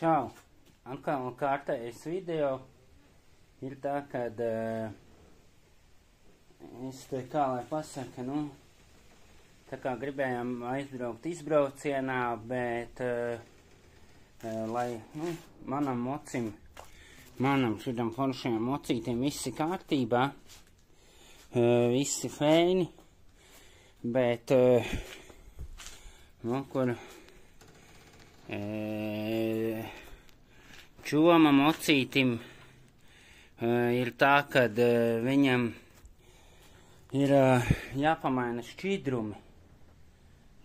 Čau! Atkal kārtējais video ir tā, kad es te kā lai pasaka, tā kā gribējām aizbraukt izbraucienā, bet lai, manam šitam foršajam mocītiem viss ir kārtībā, visi fēni, bet, kur čoma mocītim ir tā, kad viņam ir jāpamaina šķidrumi.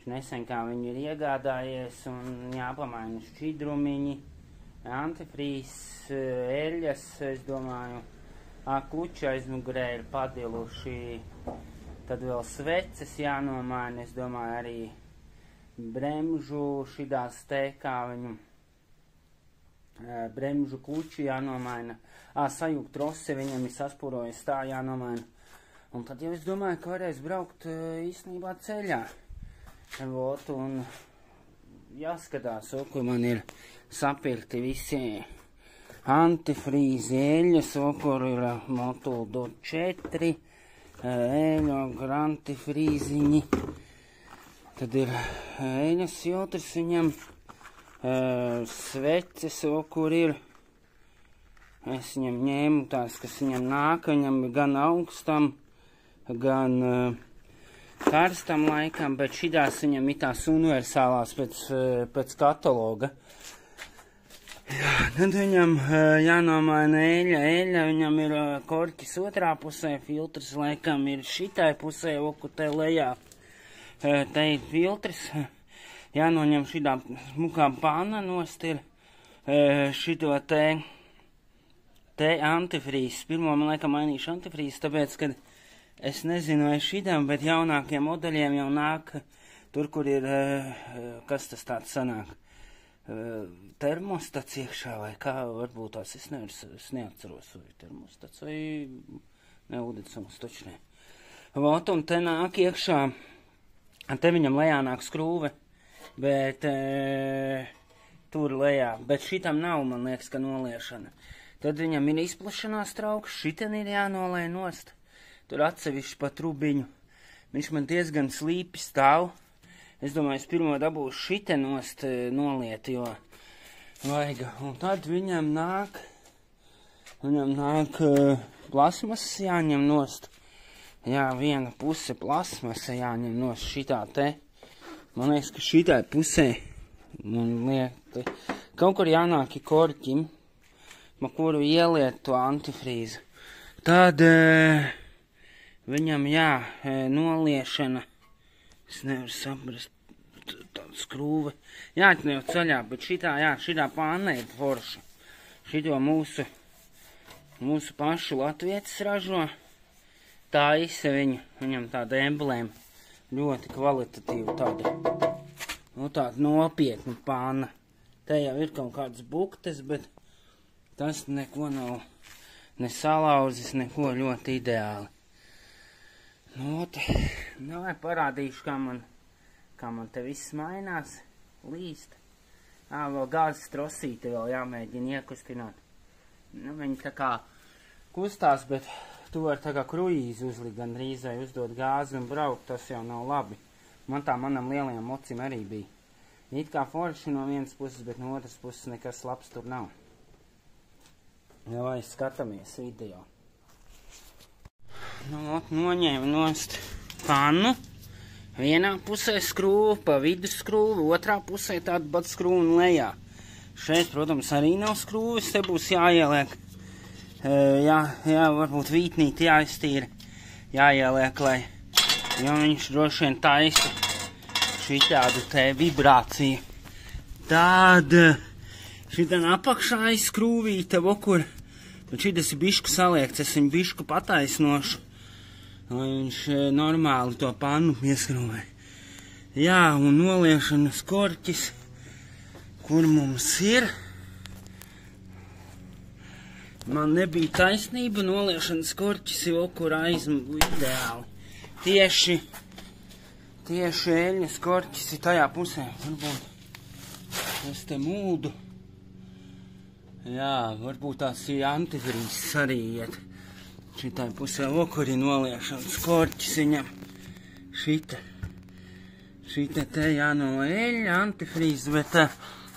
Viņš nesen kā viņu ir iegādājies un jāpamaina šķidrumiņi, antifrīz, eļas, es domāju, kluči aizmugurē ir padiluši, tad vēl sveces jānomaina, es domāju arī bremžu šidās te, kā viņu bremžu kluči jānomaina, sajūgt trose viņam ir saspūrojies, tā jānomaina. Un tad jau es domāju, ka varēs braukt īstenībā ceļā. Un jāskatās, kur man ir sapirkti visi antifrīzi eļas, kur ir Motul 4, eļu antifrīziņi. Tad ir eļas filtrs viņam, sveces, kur ir. Es viņam ņēmu tās, kas viņam nāk, viņam gan augstam, gan karstam laikam, bet šidās viņam ir tās universālās pēc kataloga. Tad viņam jānomaina eļa, viņam ir korķis otrā pusē, filtrs laikam ir šitai pusē, oku te lejā. Te ir filtrs, jānoņem šidā smukā pāna nost ir šito te antifrīz. Pirmo man laikam mainīšu antifrīz, tāpēc, kad es nezinu, vai šidam, bet jaunākiem modeļiem jau nāk tur, kur ir, kas tas tāds sanāk, termostats iekšā vai kā, varbūt tās, es neatceros, vai termostats vai ūdensums, taču ne. Un te nāk iekšā, te viņam lejā nāk skrūve, bet tur lejā, bet šitam nav, man liekas, ka noliešana. Tad viņam ir izplašanās trauks, šiten ir jānolē nost, tur atsevišķi pa trubiņu. Viņš man diezgan slīpi stāv. Es domāju, es pirmo dabūšu šiten nost noliet, jo vajag. Un tad viņam nāk plasmas jāņem nost. Jā, viena puse plasmasa jāņem no šitā te. Man liekas, ka šitai pusē, kaut kur jānāk ir korķim, ma kuru ieliet to antifrīzu. Tad viņam noliešana, es nevaru saprast, tāda skrūve. Jāatņem ceļā, bet šitā pāna ir forša. Šito mūsu pašu latvietis ražo. Taisa viņam tāda emblēma, ļoti kvalitatīva tāda, tāda nopietna pāna. Te jau ir kaut kādas buktes, bet tas neko nav, ne salauzis, neko ļoti ideāli. Vai parādīšu, kā man te viss mainās, līst. Vēl gāzes trosīte vēl jāmēģina iekustināt. Viņi tā kā kustās, bet tu vari tā kā kruīzi uzlikt gandrīz vai uzdot gāzi un braukt, tas jau nav labi. Manam lielajam mocim arī bija. It kā forši no vienas puses, bet no otras puses nekas labs tur nav. Vai skatāmies video. Noņēmu nost pannu. Vienā pusē skrūva, pa vidu skrūva, otrā pusē tāda pat skrūva un lejā. Šeit, protams, arī nav skrūvis, te būs jāieliek. Varbūt vītnīt jāiztīra, jāieliek, jo viņš droši vien taisa šitādu te vibrāciju. Tad šitan apakšā izskrūvīta, kur, un šitas ir bišku saliekts, es viņu bišku pataisnošu, lai viņš normāli to pannu pieskrūvē. Un noliešanas korķis, kur mums ir. Man nebija taisnība, noliešanas korķis jau kur aizmu ideāli. Tieši eļņas korķis ir tajā pusē. Varbūt es te mūdu. Jā, varbūt tās ir antifrīzes arī iet. Šitai pusē okuri noliešanas korķis viņam. Šita te jānoeļ antifrīze, bet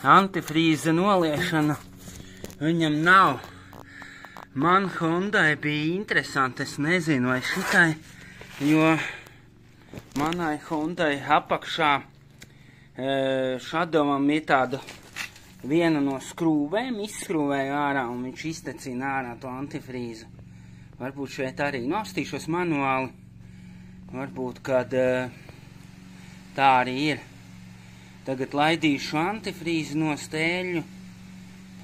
antifrīze noliešana viņam nav. Man Hondai bija interesanti, es nezinu, vai šitai, jo manai Hondai apakšā Shadovam ir tāda viena no skrūvēm, izskrūvēja ārā un viņš iztecina ārā to antifrīzu. Varbūt šeit arī nostīšos manuāli. Varbūt, kad tā arī ir. Tagad laidīšu antifrīzu no stēļu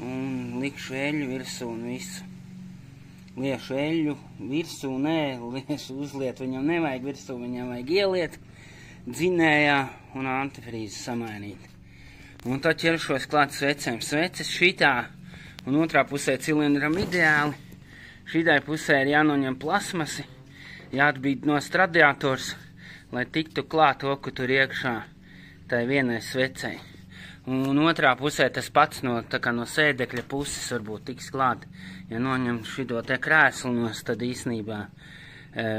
un likšu eļu virsū un visu. Liešu eļu virsū, liešu uzliet, viņam nevajag virsū, viņam vajag ieliet dzinējā un antifrīzu samainīt. Un tad ķeršos klāt svecēm. Sveces šitā un otrā pusē cilindram ideāli. Šitai pusē ir jānoņem plasmasi, jāatbīd no radiators, lai tiktu klāt oku tur iekšā tai vienai svecei. Un otrā pusē tas pats no sēdekļa puses varbūt tiks klāt. Ja noņem šito te krēslinos, tad īsnībā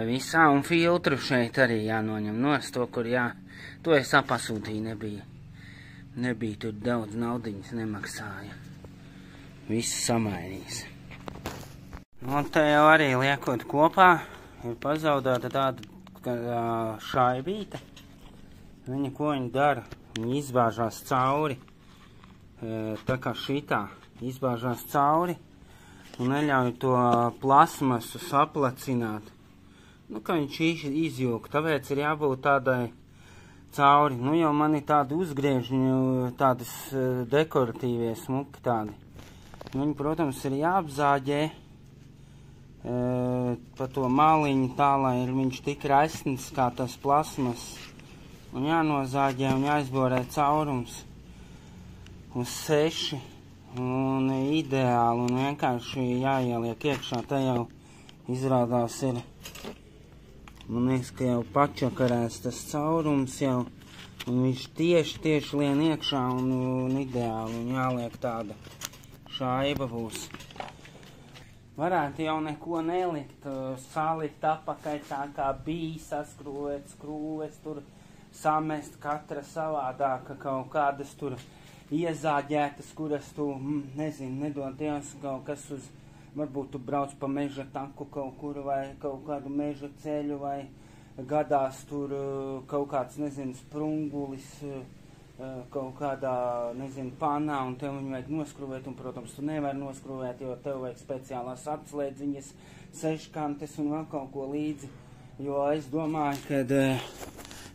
visā un filtru šeit arī jānoņem nost to, kur to es apasūtīju, nebija tur daudz naudiņas, nemaksāja. Visu samainīs. Un te jau arī liekot kopā, ir pazaudēta tāda šaibīta. Viņa, ko viņa dara? Viņa izbāžās cauri, tā kā šitā, izbāžās cauri un neļauj to plasmasu saplacināt. Ka viņš izjūg, tāpēc ir jābūt tādai cauri. Jau man ir tādi uzgriežņi, tādas dekoratīvie smuki tādi. Viņi, protams, ir jāapzāģē pa to maliņu tā, lai viņš tik resns kā tas plasmas. Un jānozāģē un jāizborē caurums uz 6 un ideāli un vienkārši jāieliek iekšā. Te jau izrādās ir, man liekas, ka jau pačakarēs tas caurums jau, un viņš tieši lien iekšā un ideāli, un jāliek tāda šaiba būs. Varētu jau neko nelikt, salikt apakaļ tā kā bija, saskrūvēt skrūves, tur samest katra savādāka, kaut kādas tur iezāģētas, kuras tu, nedod Dievs, kaut kas uz, varbūt tu brauc pa meža taku kaut kur, vai kaut kādu meža ceļu, vai gadās tur kaut kāds, sprungulis, kaut kādā, panā, un tev viņu vajag noskrūvēt, un, protams, tu nevari noskrūvēt, jo tev vajag speciālās atslēdziņas, seškantes un vēl kaut ko līdzi, jo es domāju, kad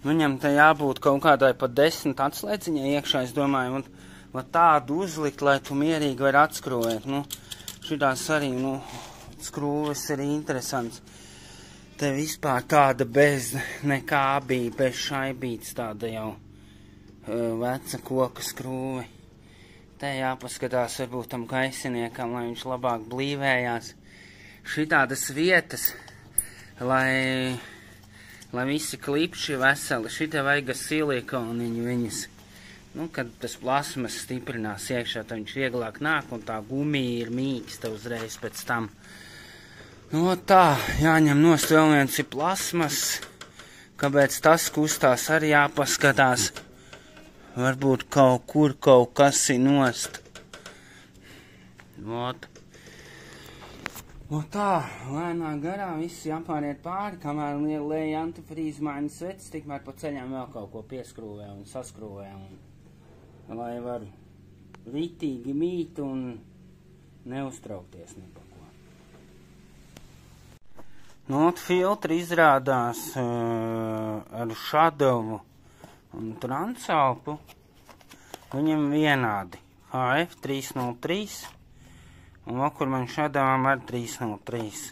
viņam te jābūt kaut kādai pat 10 atslēdziņai iekšā, es domāju, un tādu uzlikt, lai tu mierīgi vari atskrūvēt, šitās arī, skrūves ir interesants. Te vispār tāda bez nekā bija, bez šaibītes, tāda jau veca koka skrūve. Te jāpaskatās varbūt tam gaisiniekam, lai viņš labāk blīvējās. Šitādas vietas, lai visi klipši veseli, šitā vajag silikoniņu viņas. Kad tas plasmas stiprinās iekšā, tad viņš vieglāk nāk, un tā gumija ir mīksta uzreiz pēc tam. Tā, jāņem nost vēl viens ir plasmas, kāpēc tas kustās arī jāpaskatās. Varbūt kaut kur kaut kas ir nost. Tā, lēnā garā viss jāpāriet pāri, kamēr lēja antifrīzu maiņas sveces, tikmēr pa ceļām vēl kaut ko pieskrūvē un saskrūvē, lai var ritīgi mīt un neuztraukties ne par ko. Filtri izrādās ar Shadowu un Transalpu, viņam vienādi, HF303, un kur man Shadovam ar 303.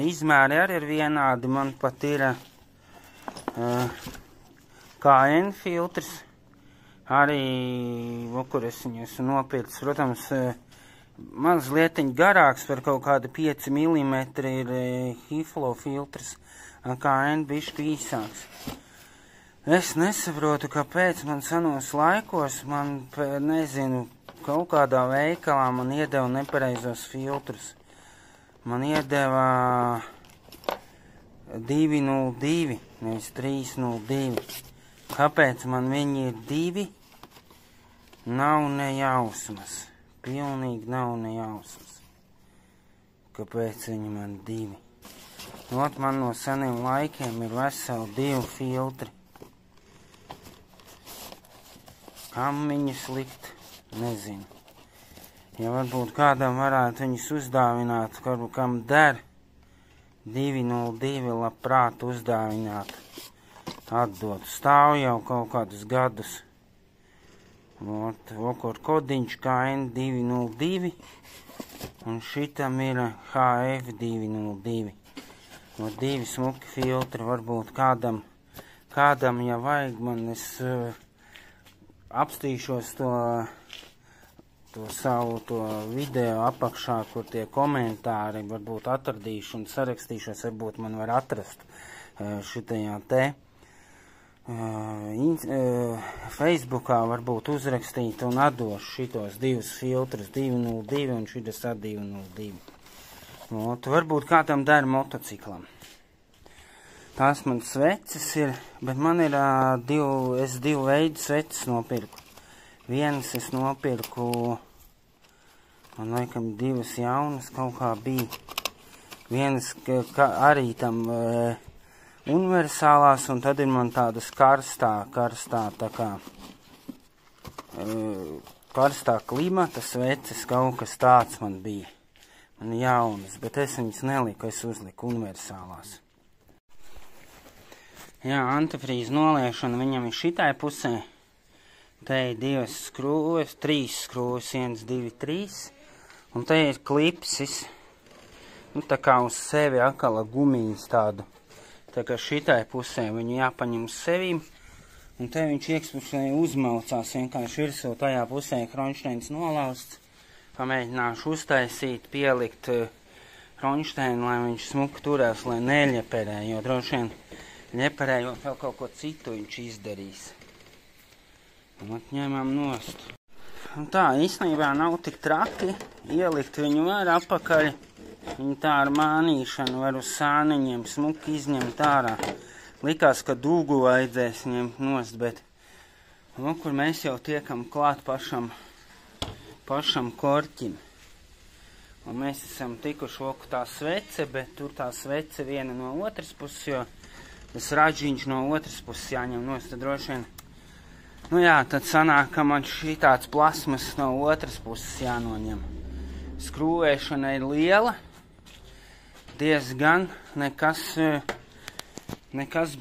Izmēri arī ir vienādi, man pat ir KN filtrs, arī, kur es viņu esmu nopircis, protams, mazlietiņ garāks par kaut kādu 5 mm ir Hiflo filtrs, KN bišķi īsāks. Es nesaprotu, kāpēc man senos laikos, man, nezinu, kaut kādā veikalā man iedeva nepareizos filtrus. Man iedeva 202, nevis 302. Kāpēc man viņi ir 2? Nav nejausmas. Pilnīgi nav nejausmas. Kāpēc viņi man 2? Ot, man no seniem laikiem ir veseli 2 filtri. Kam viņus likt? Nezinu. Ja varbūt kādam varētu viņus uzdāvināt, kam der 202 labprāt uzdāvināt. Atdot. Stāv jau kaut kādus gadus. Vokor kodiņš KN202 un šitam ir HF202. 2 smuki filtri, varbūt kādam, ja vajag man, es apstīšos to savu video apakšā, kur tie komentāri varbūt atradīšu un sarakstīšos, varbūt man var atrast šitajā te Facebookā varbūt uzrakstīt un atdošu šitos 2 filtrus 202 un šitas 202. Varbūt kādam der motociklam. Tās man sveces ir, bet man ir es 2 veidu sveces nopirku. Vienas es nopirku, man laikam 2 jaunas kaut kā bija. Vienas arī tam universālās, un tad ir man tādas karstā tā kā karstā klimata sveces, kaut kas tāds man bija. Man jaunas, bet es viņas neliku, es uzliku universālās. Jā, antifrīza noliešana viņam ir šitai pusē. Te ir 2 skrūves, 3 skrūves, 1, 2, 3. Un te ir klipsis. Tā kā uz sevi akala gumijas tādu. Tā kā šitai pusē viņu jāpaņem uz sevīm. Un te viņš iekšpusē uzmaucās vienkārši virsū, tajā pusē kronšteins nolausts. Pamēģināšu uztaisīt, pielikt kronšteinu, lai viņš smuki turēs, lai neļeperē, jo droši vien ļeperējot vēl kaut ko citu viņš izdarīs. Un ņemam nost. Un tā, īstenībā nav tik traki, ielikt viņu var apakaļ. Viņu tā ar mānīšanu var uz sāniņiem smuki izņemt ārā. Likās, ka dūgu vajadzēs ņemt nost, bet kur mēs jau tiekam klāt pašam korķim. Un mēs esam tikuši voku tā svece, bet tur tā svece viena no otras puses, jo tas raģiņš no otras puses jāņem nost, tad droši vien. Tad sanāk, ka man šī tāds plasmas no otras puses jānoņem. Skrūvēšana ir liela, diezgan, nekas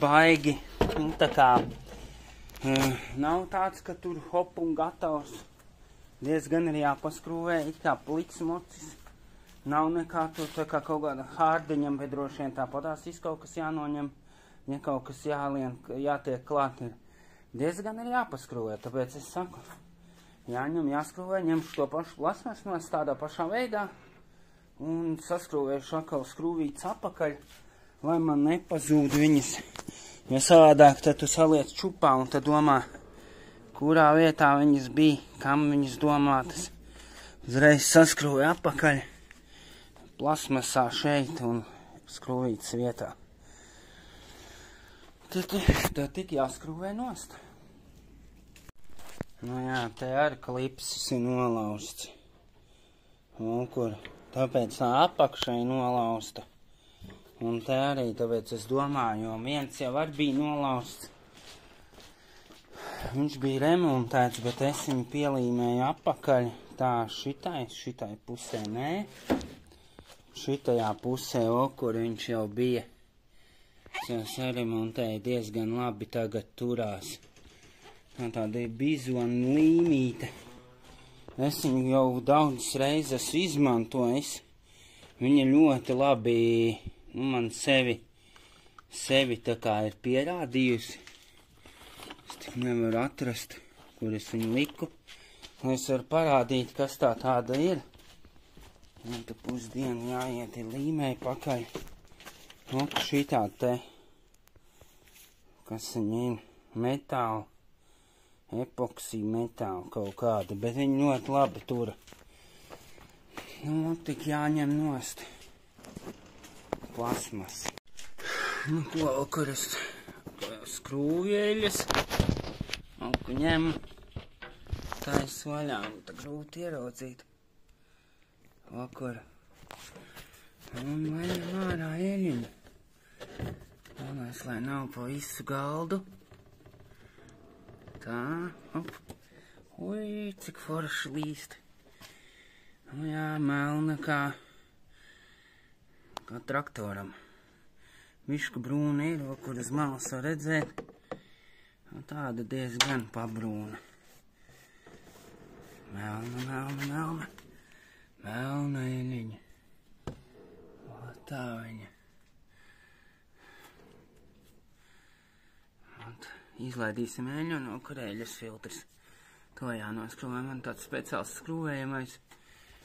baigi. Tā kā nav tāds, ka tur hop un gatavs. Diezgan ir jāpaskrūvē, it kā pliks mocis. Nav nekā tur tā kā kaut kāda hārdiņam, bet droši vien tāpatās kaut kas jānoņem. Ja kaut kas jātiek klāt, ir diezgan ir jāpaskrūvē, tāpēc es saku, jāskrūvē, ņemšu to pašu plasmas no tādā pašā veidā un saskrūvēšu atkal skrūvītas apakaļ, lai man nepazūd viņas, jo savādāk tad tu saliec čupā un tad domā, kurā vietā viņas bija, kam viņas domātas. Uzreiz saskrūvē apakaļ, plasmasā šeit un skrūvītas vietā. Tad tik jāskrūvē nost. Te arī klipsis ir nolausts. Tāpēc tā apakšai nolausta. Un te arī, tāpēc es domāju, jo viens jau arī bija nolausts. Viņš bija remontēts, bet es viņu pielīmēju apakaļ. Tā šitai pusē nē. Šitajā pusē, kur viņš jau bija. Es jau saremontēju diezgan labi, tagad turās. Tāda ir bizona līmīte. Es viņu jau daudzas reizes izmantojis. Viņa ļoti labi, man sevi tā kā ir pierādījusi. Es tik nevaru atrast, kur es viņu liku. Lai es varu parādīt, kas tāda ir. Man te pusdienu jāiet ir līmēji pakaļ. Šitā te, kas viņa ir, metāla epoksija metāli kaut kādi, bet viņi ļoti labi tur. Nu, tik jāņem nost plasmas. Nu, ko, kur es skrūvieļas, un ņemu tais vaļā, un tā grūti ieraudzīt. Vakar. Un vaļam ārā eļiņu. Galvenais, lai nav pa visu galdu. Tā, op. Ui, cik forši līst. Nu jā, melna kā traktoram. Viška brūna ir, kur uz malas var redzēt. Un tāda diezgan pabrūna. Melna. Melna eļiņa. O, tā viņa. Izlaidīsim eļu, no kur eļas filtrs. To jānoskrūvē, man tāds speciāls skrūvējamais.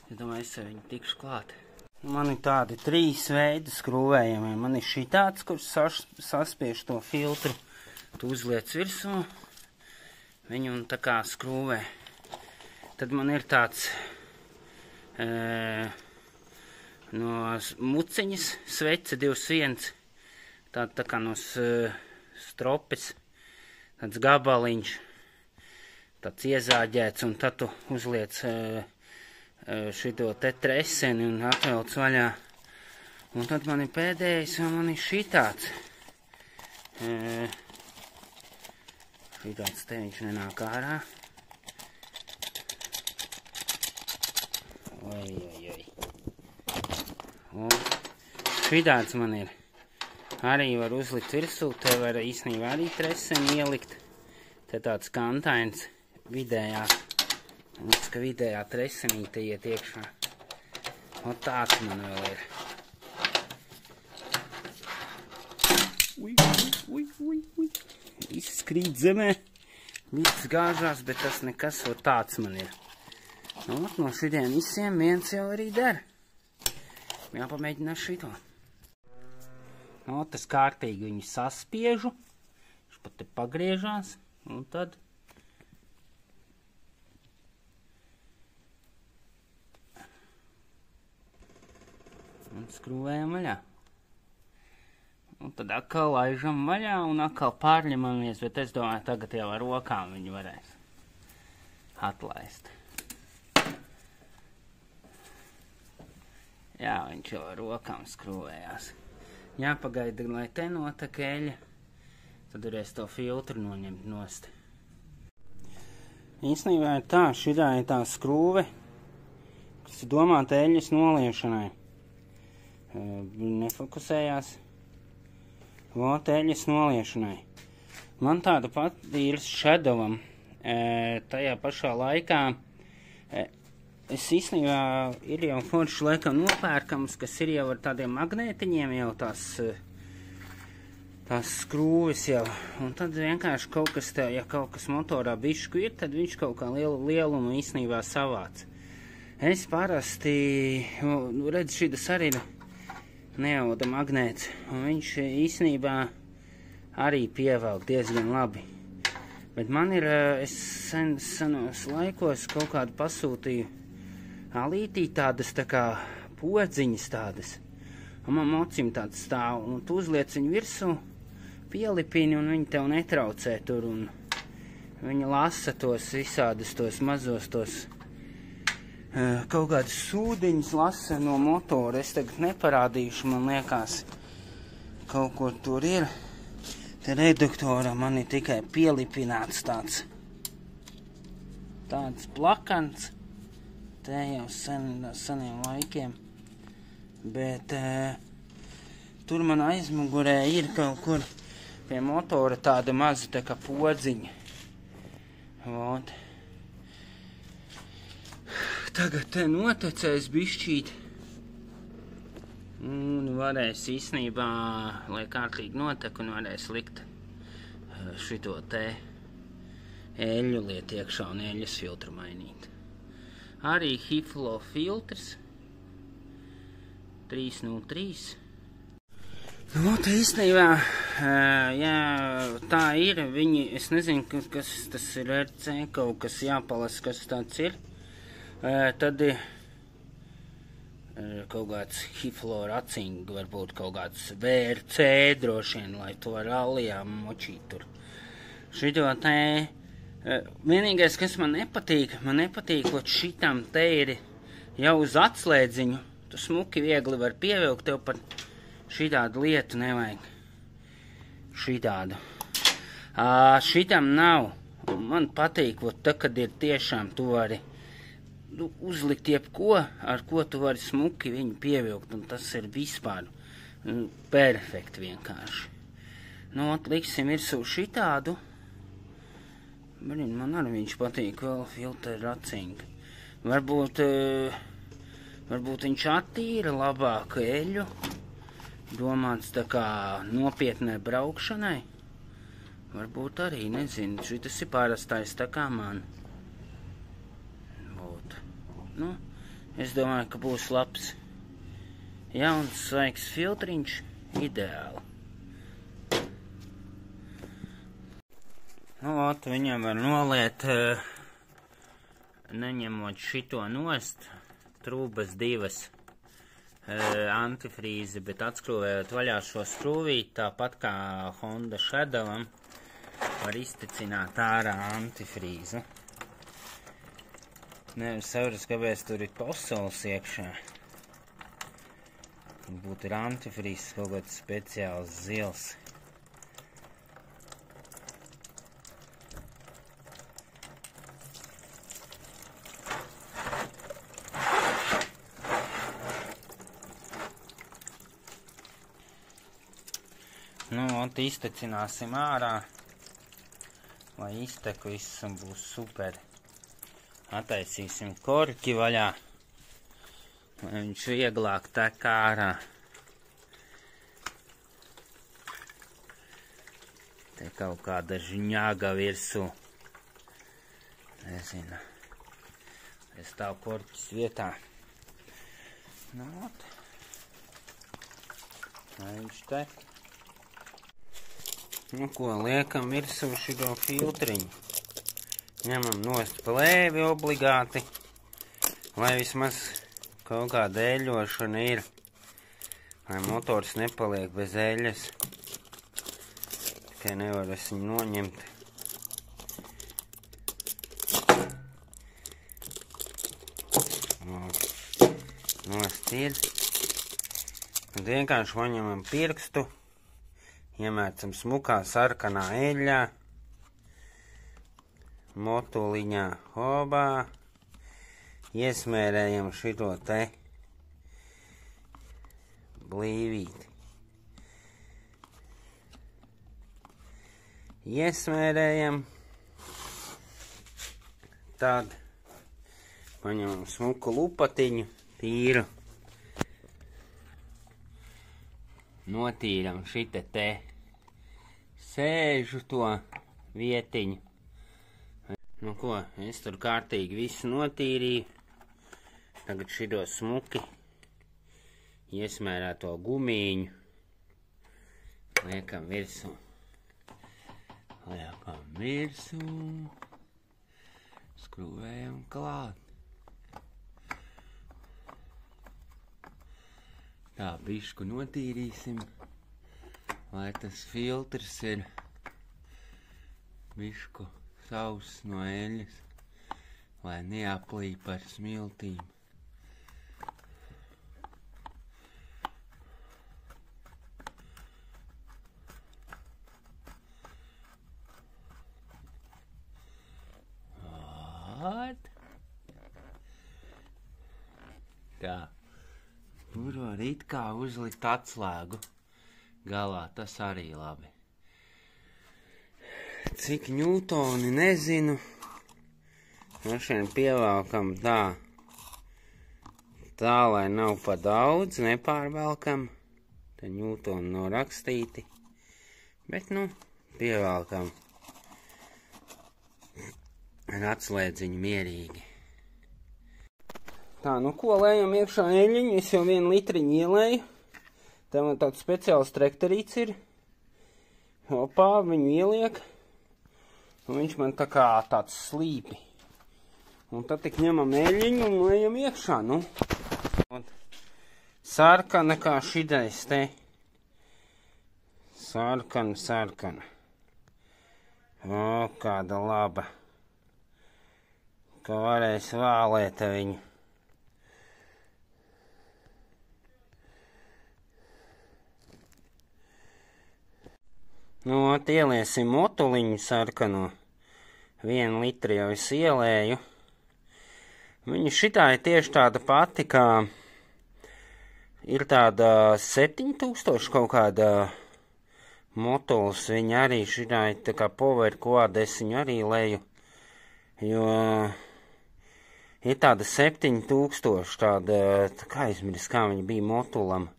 Es domāju, es ar viņu tikšu klāt. Man ir tādi 3 veidi skrūvējamie. Man ir šitāds, kurš saspiež to filtru. Tu uzliec virsū, viņu un tā kā skrūvē. Tad man ir tāds no muciņas svece 2-1. Tā kā no stropes. Tāds gabaliņš, tāds iezāģēts, un tad tu uzliec šito te treseni un atvelc vaļā. Un tad man ir pēdējais, un man ir šitāds. Šitāds te viņš nenāk ārā. Oi. Un šitāds man ir. Arī var uzlikt virsū, te var īstenībā arī treseni ielikt. Te tāds kantains vidējā. Mums, ka vidējā tresenīte iet iekšā. O tāds man vēl ir. Ui. Viss krīt zemē. Viss gāžās, bet tas nekas, o tāds man ir. No šitiem visiem viens jau arī der. Jāpamēģinās šito. No, tas kārtīgi viņu saspiežu, viņš pat te pagriežās, un tad un skrūvējam vaļā. Un tad atkal laižam vaļā un atkal pārņemamies, bet es domāju, tagad jau ar rokām viņu varēs atlaist. Jā, viņš jau ar rokām skrūvējās. Jāpagaida, lai te notek eļa, tad varēs to filtru noņemt nost. Īstenībā ir tā, šitā ir tā skrūve, kas ir domāta eļas noliešanai. Nefokusējās. Vot eļas noliešanai. Man tāda pat ir Shadovam. Tajā pašā laikā es īstenībā ir jau forši laikam nopērkams, kas ir jau ar tādiem magnētiņiem jau tās skrūves jau. Un tad vienkārši kaut kas tev, ja kaut kas motorā bišku ir, tad viņš kaut kā lielumu īstenībā savāc. Es parasti, redz, šitas arī ir neauda magnēts, un viņš īstenībā arī pievelk diezgan labi. Bet man ir, es senos laikos kaut kādu pasūtīju alītī tādas tā kā podziņas tādas. Un man mocim tāds stāv, un tu uzliec viņu virsū, pielipini, un viņi tev netraucē tur, un viņi lasa tos visādus, tos mazos, tos kaut kādus sūdiņus lasa no motora. Es tagad neparādīšu, man liekas, kaut kur tur ir. Te reduktorā man ir tikai pielipināts tāds plakans. Te jau seniem laikiem, bet tur man aizmugurē ir kaut kur pie motora tāda maza tā kā podziņa. Vot. Tagad te notecēs bišķīt. Un varēs īstenībā, lai kārtīgi notek, un varēs likt šito te eļu liet iekšā un eļas filtru mainīt. Arī Hiflo filtrs 303. Nu, te īstenībā jā, tā ir, es nezinu, kas tas ir RC, kaut kas jāpalas, kas tāds ir. Tad ir kaut kāds hifloracing, varbūt kaut kāds VRC droši vien, lai to ar alijām močīt tur. Šito te, vienīgais, kas man nepatīk, ot šitam te ir jau uz atslēdziņu, tu smuki viegli var pievilkt, tev pat šitādu lietu nevajag. Šitādu. Šitam nav. Man patīk, ot tā, kad ir tiešām tu vari uzlikt jebko, ar ko tu vari smuki viņu pievilkt, un tas ir vispār perfekti vienkārši. Nu, liksim virsū šitādu. Man arī viņš patīk, vēl filter racing. Varbūt viņš attīra labāk eļu, domāts tā kā nopietnai braukšanai. Varbūt arī, nezinu, šitas ir parastais tā kā man. Nu, es domāju, ka būs labs jauns svaigs filtriņš, ideāli. Nu, ot, viņam var noliet, neņemot šito nost, trūbas divas antifrīzi, bet atskrūvējot vaļā šo skrūvīti, tāpat kā Honda Shadowam, var iztecināt ārā antifrīzu. Nevis saprast, kāpēc tur ir posols iekšā. Varbūt ir antifrīzs, kaut kāds speciāls zils. Nu, un iztecināsim ārā, lai iztek viss un būs super. Attaisīsim korķi vaļā, lai viņš vieglāk tek ārā. Te kaut kāda žņāga virsū. Nezinu. Es stāv korķis vietā. Nu, ot. Lai viņš tek. Nu, ko liekam virsū šito filtriņu. Ņemam nost plēvi obligāti, lai vismaz kaut kāda eļošana ir, lai motors nepaliek bez eļas. Tikai nevar es viņu noņemt. Nost ir. Un vienkārši paņemam pirkstu, iemērcam smukā sarkanā eļļā, motuliņā hobā, iesmērējam šito te blīvīti. Iesmērējam, tad paņemam smuku lupatiņu, tīru, notīram šite te sēžu to vietiņu. Nu ko, es tur kārtīgi visu notīrīju. Tagad šito smuki iesmērēto gumīņu liekam virsū. Liekam virsū. Skrūvējam klāt. Tā bišku notīrīsim, lai tas filtrs ir bišku sauss no eļas, lai neaplīp ar smiltīm. Tā. Tur var it kā uzlikt atslēgu galā, tas arī labi. Cik ņūtoni nezinu. Mašien pievelkam tā, lai nav pa daudz, nepārvelkam. Te ņūtoni nav rakstīti. Bet, nu, pievelkam ar atslēdziņu mierīgi. Tā, nu ko, lējam iekšā eļļiņu, es jau 1 litriņu ielēju. Tā man tāds speciāls trektorīts ir. Opā, viņu ieliek, un viņš man tā kā tāds slīpi. Un tad tik ņemam eļļiņu un lejam iekšā, nu. Sarkana kā šidais te. Sarkana. O, kāda laba. Ka varēs vālēt viņu. Nu, ieliesim motuliņu sarkano. 1 litru jau es ielēju. Viņa šitā ir tieši tāda pati, kā ir tāda 7000 kaut kāda motuls. Viņa arī šitā ir tā kā power quad, es viņu arī leju, jo ir tāda 7000, tāda, tā kā aizmiris, kā viņa bija motulam.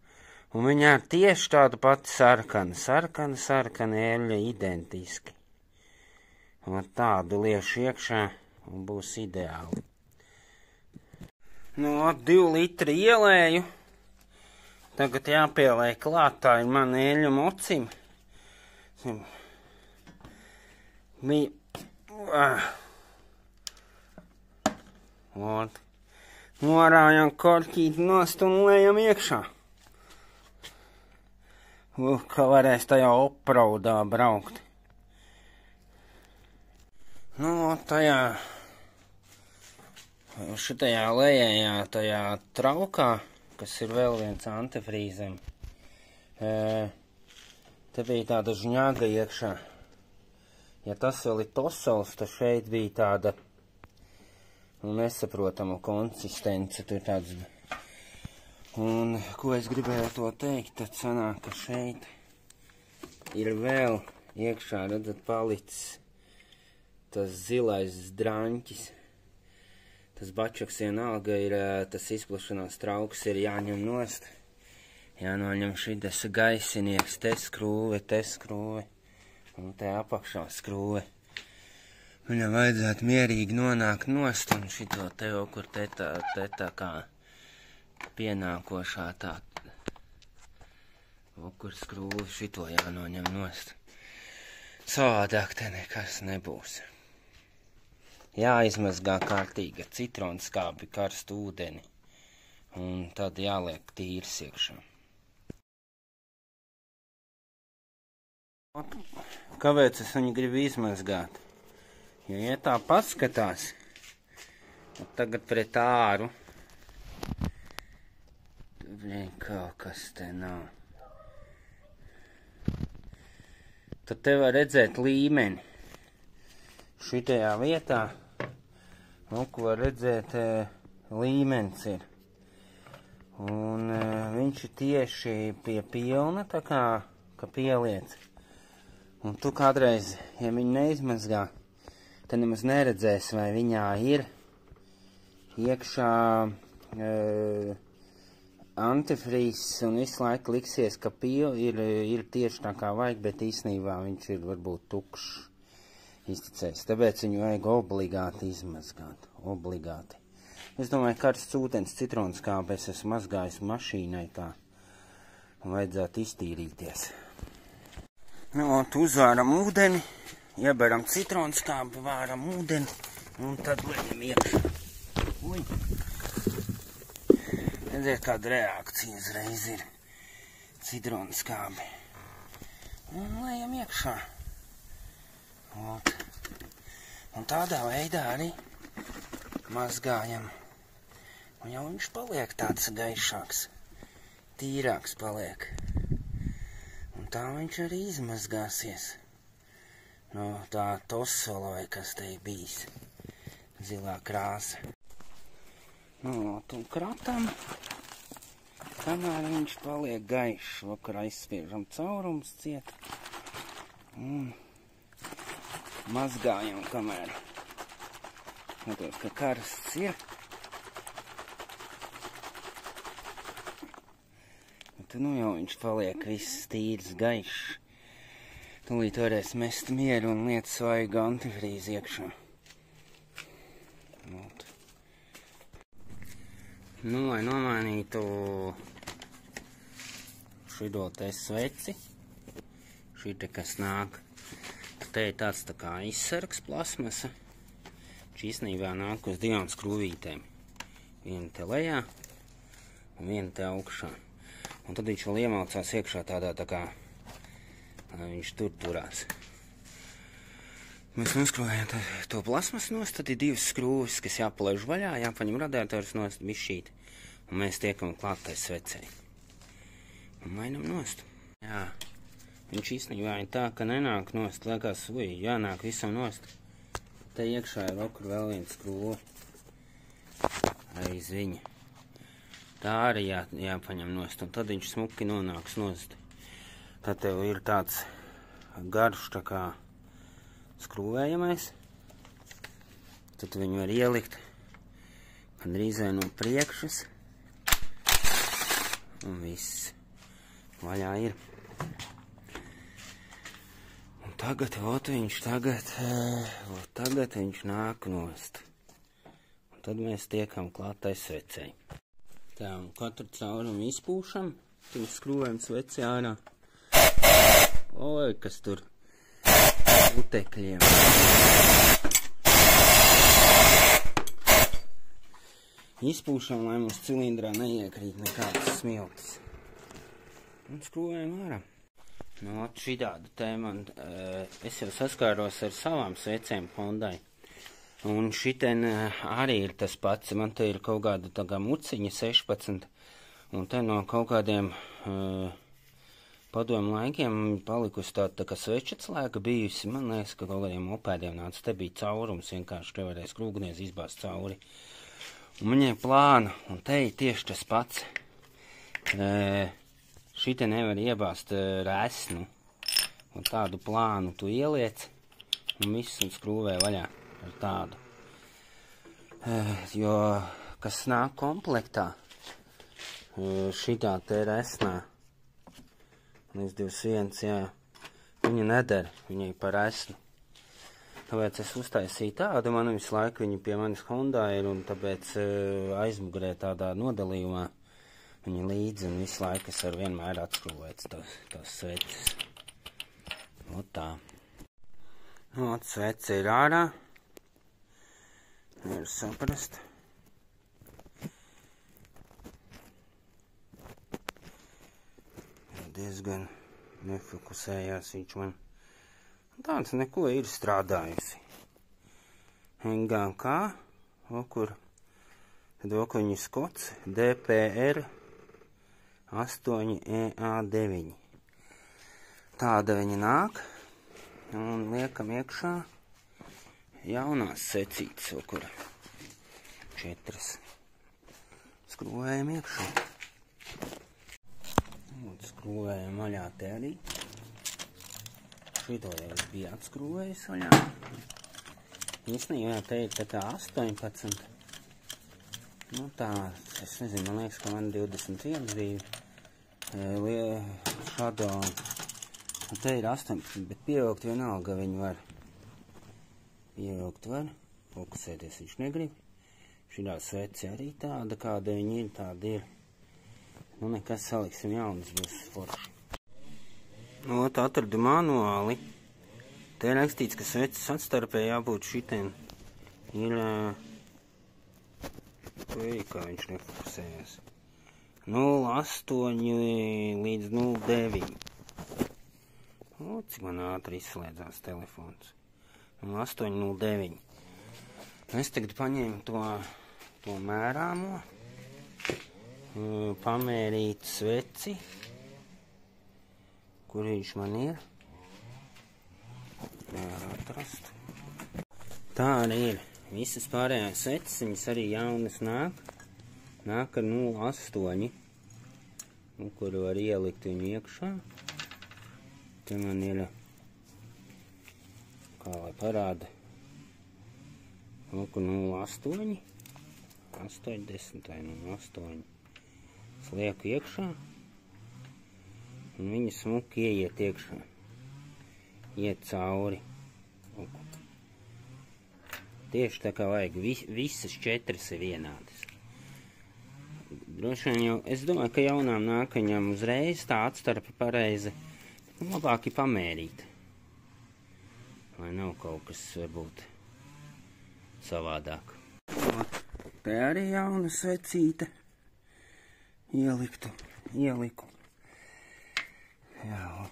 Un viņa ir tieši tāda pati sarkana eļļa, identiski. Un tādu liešu iekšā un būs ideāli. Nu, 2 litri ielēju. Tagad jāpieliek klāt, tā ir mana eļļa mocim. Norājam korķīti nost un lejam iekšā. Ka varēs tajā opraudā braukt. Nu, tajā šitajā lejējā, tajā traukā, kas ir vēl viens antifrīzem, te bija tāda žņaga iekšā. Ja tas vēl ir tosels, tad šeit bija tāda nesaprotama konsistence, tur tāds. Un, ko es gribēju to teikt, tad sanāk, ka šeit ir vēl iekšā, redzat, palicis tas zilais draņķis. Tas bačaks vienalga ir, tas izplašanās trauks ir jāņem nost. Jānoņem šitas gaisinieks, te skrūve, un te apakšā skrūve. Viņam vajadzētu mierīgi nonākt nost, un šito te jau, kur te tā kā pienākošā tā, kur skrūve, šito jānoņem nost. Savādāk te nekas nebūs. Jāizmazgā kārtīgi ar citronskābi karstu ūdeni, un tad jāliek tīrs iekšā. Kāpēc es viņu gribu izmazgāt? Jo, ja tā paskatās, tagad pret āru, kaut kas te nav. Tad te var redzēt līmeni. Šitajā vietā, ko var redzēt, līmenis ir. Un viņš ir tieši pie pilna, tā kā, ka pieliec. Un tu kādreiz, ja viņu neizmazgā, tad nemaz neredzēs, vai viņā ir iekšā antifrīzs, un visu laiku liksies, ka ir tieši tā kā vajag, bet īstenībā viņš ir varbūt tukšs. Izticēs, tāpēc viņu vajag obligāti izmazgāt, obligāti. Es domāju, karsts ūdens citronskābi es esmu mazgājis mašīnai tā, un vajadzētu iztīrīties. Nu, uzvāram ūdeni, ieberam citronskābi, vāram ūdeni, un tad lejam iekšā. Ui! Redziet, kāda reakcija uzreiz ir citronskābi. Un lejam iekšā. Un tādā veidā arī mazgājam. Un jau viņš paliek tāds gaišāks, tīrāks paliek. Un tā viņš arī izmazgāsies. No tā tosola vai kas te ir bijis. Zilā krāsa. Nu, un kratam, kamēr viņš paliek gaišs. Vakar aizspiežam caurums ciet. Un mazgājam, kamēr skatos, ka karsts ir. Un tad nu jau viņš paliek viss tīrs, gaišs. Tūlīt varēs mest mieru un liet svaigu antifrīzi iekšā. Nu, lai nomainītu šito te sveci, šī te, kas nāk. Te ir tāds tā kā izsargs plasmasa. Šī īstenībā nāk uz divām skrūvītēm. Viena te lejā un viena te augšā. Un tad viņš vēl iemalcās iekšā tādā tā kā viņš tur turās. Mēs noskrūvējam to plasmas nost, tad ir divas skrūvis, kas jāpalaiž vaļā, jāpaņem radiators nost bišķīt. Un mēs tiekam klāt tai svecei. Un mainam nost. Jā, viņš īstenībā ir tā, ka nenāk nost, liekas, jānāk visam nost. Te iekšā ir vēl viens skrūvi. Aiz viņa. Tā arī jāpaņem nost, un tad viņš smuki nonāks nost. Tad tev ir tāds garš tā kā skrūvējamais. Tad viņu var ielikt gandrīzai no priekšas. Un viss vaļā ir. Un tagad viņš nāk nost. Un tad mēs tiekam klātai svecei. Tā, un katru caurumu izpūšam, tad skrūvējam sveci ārā. Oi, kas tur putekļiem. Izpūšam, lai mums cilindrā neiekrīt nekādas smiltis. Un skrūvējam ārā. Nu, šitāda tēma, es jau saskāros ar savām svecēm Hondai. Un šiten arī ir tas pats. Man te ir kaut kāda tā kā muciņa 16. Un te no kaut kādiem padomu laikiem palikusi tā kā svečatslēga bijusi. Man liekas, ka kaut kādiem mopēdiem nāca. Te bija caurums, vienkārši te varēja skrūgnies izbāzt cauri. Un viņai plāna, un te ir tieši tas pats. Šite nevar iebāzt resnu. Un tādu plānu tu ieliec, un viss un skrūvē vaļā ar tādu. Jo, kas nāk komplektā, šitā te resnā, līdz 21, jā, viņa nedara, viņai par resnu. Tāpēc es uztaisīju tādu, man visu laiku viņa pie manis Hondā ir, un tāpēc aizmugurē tādā nodalījumā viņa līdzi, un visu laiku es ar vienmēr atskrūvēts tos sveces. O tā. O, svece ir ārā. Nevar saprast. Diezgan nefokusējās viņš man. Tāds neko ir strādājusi. NGK, okur, tad okuņu skots, DPR 8EA9. Tāda viņa nāk, un liekam iekšā jaunās secītes, okura 4. Skrūvējam iekšā. Un skrūvējam vaļā te arī. Šito jau es biju atskrūvējis vaļā. Īstenībā te ir tā kā 18. Nu tā, es nezinu, man liekas, ka man 21 bija šādā. Un te ir 18, bet pievilkt vienalga viņu var. Pievilkt var. Fokusēties viņš negrib. Šitā svece arī tāda, kāda viņa ir, tāda ir. Nu nekas, saliksim jaunas, būs forši. Ot, atradu manuāli. Te ir rakstīts, ka sveces atstarpē jābūt šitiem. Ir, kā viņš nefokusējās. 0,8 līdz 0,9. O, cik man ātri izslēdzās telefons. 0,8, 0,9. Es tagad paņēmu to mērāmo. Pamērīt sveci. Kur viņš man ir? Nevar atrast. Tā arī ir. Visas pārējās sveces, viņas arī jaunas nāk. Nāk ar 0,8. Kuru var ielikt viņu iekšā. Te man ir, kā lai parāda, 0,8. 80 vai 0,8. Slieku iekšā. Un viņa smuki ieiet iekšā. Iet cauri. Tieši tā kā vajag. Visas 4 ir vienādas. Droši vien jau, es domāju, ka jaunām nāk viņam uzreiz tā atstarpe pareizi. Labāk ir pamērīt, lai nav kaut kas varbūt savādāk. Te arī jauna svecīte ieliku. Jā,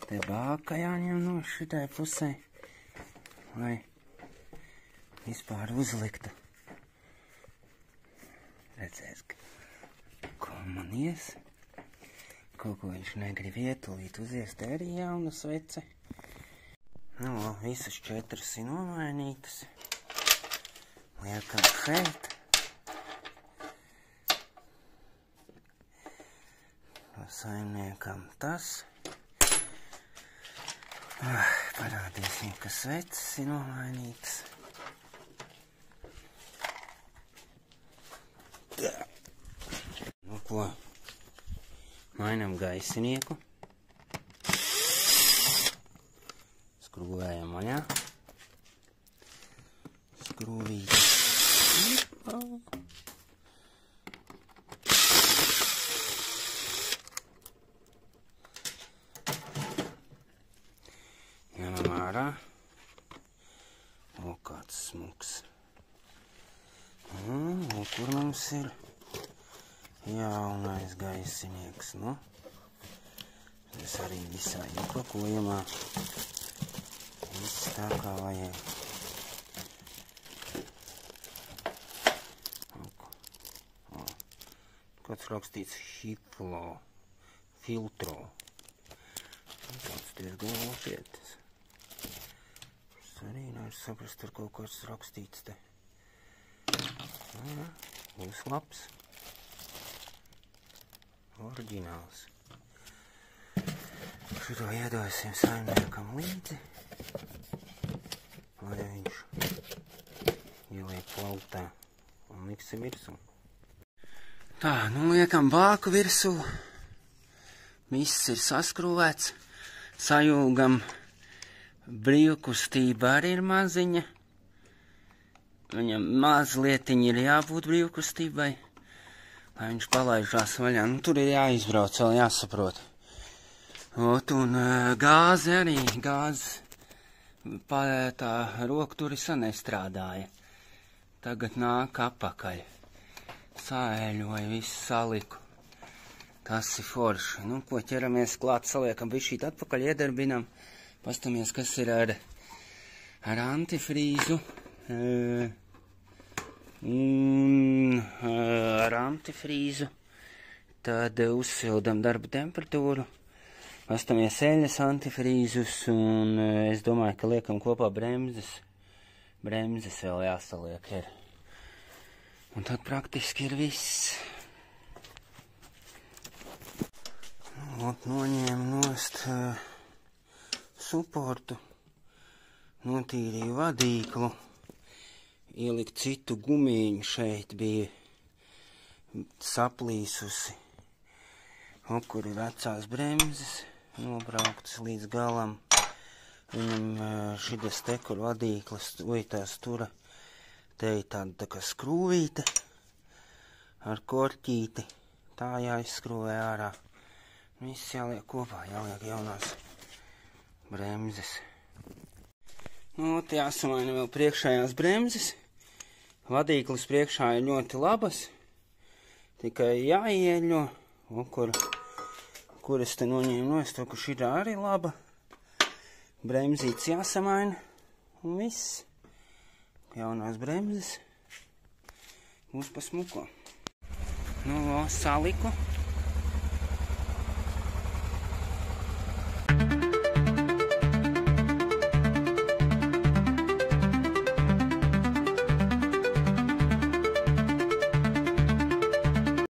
te bāka jāņem no šitai pusē, lai vispār uzliktu. Redzēs, ko man ies. Kaut ko viņš negrib ietulīt uzies, te arī jauna svece. Nu, visas 4 ir nomainītas. Liekam šeit. Saimniekam tas. Parādīsim, ka sveces ir nomainītas. Nu, ko? Mainam gaisinieku. Skrūvējam vaļā. Skrūvīti. Ņemam ārā. O, kāds smuks. O, kur mums ir jaunais gaisinieks, nu? Tas arī visai iepakojumā. Viss tā kā vajag. Kāds rakstīts filtro. Tāds diezgan nopietns. Es arī nevaru saprast, ar kaut kāds rakstīts te. Būs labs. Oriģināls. Šito iedosim saimniekam līdzi, lai viņš ieliek plautā un liksim virsū. Tā, nu liekam bāku virsū. Viss ir saskrūvēts. Sajūgam brīvkustība arī ir maziņa. Viņam mazlietiņi ir jābūt brīvkustībai, lai viņš palaižās vaļā. Nu, tur ir jāizbrauc, vēl jāsaprot. Un gāze arī, tā rokturisa nestrādāja. Tagad nāk apakaļ. Sāēļoja, visu saliku. Tas ir forši. Nu, ko ķeramies klāt, saliekam bišķīt atpakaļ, iedarbinam. Pastamies, kas ir ar antifrīzu. Ar antifrīzu. Tad uzsildam darba temperatūru. Pastamies eļas antifrīzus un es domāju, ka liekam kopā bremzes. Bremzes vēl jāsaliek ir. Un tad praktiski ir viss. Noņēmu nost suportu, notīrīju vadīklu, ieliku citu gumīņu šeit, bija saplīsusi. Kur ir vecās bremzes, nobrauktas līdz galam. Viņam šitas te, kur vadīklas, tās tura, te ir tāda tā kā skrūvīte ar korķīti, tā jāizskrūvē ārā. Viss jāliek kopā, jāliek jaunās bremzes. Nu, jāsamaina vēl priekšējās bremzes. Vadīklis priekšā ir ļoti labas, tikai jāieļo. Kur es te noņēmu no, es to, ka šitā arī laba. Bremzītes jāsamaina un viss. Jaunās bremzes būs pa smuko. Nu, saliku.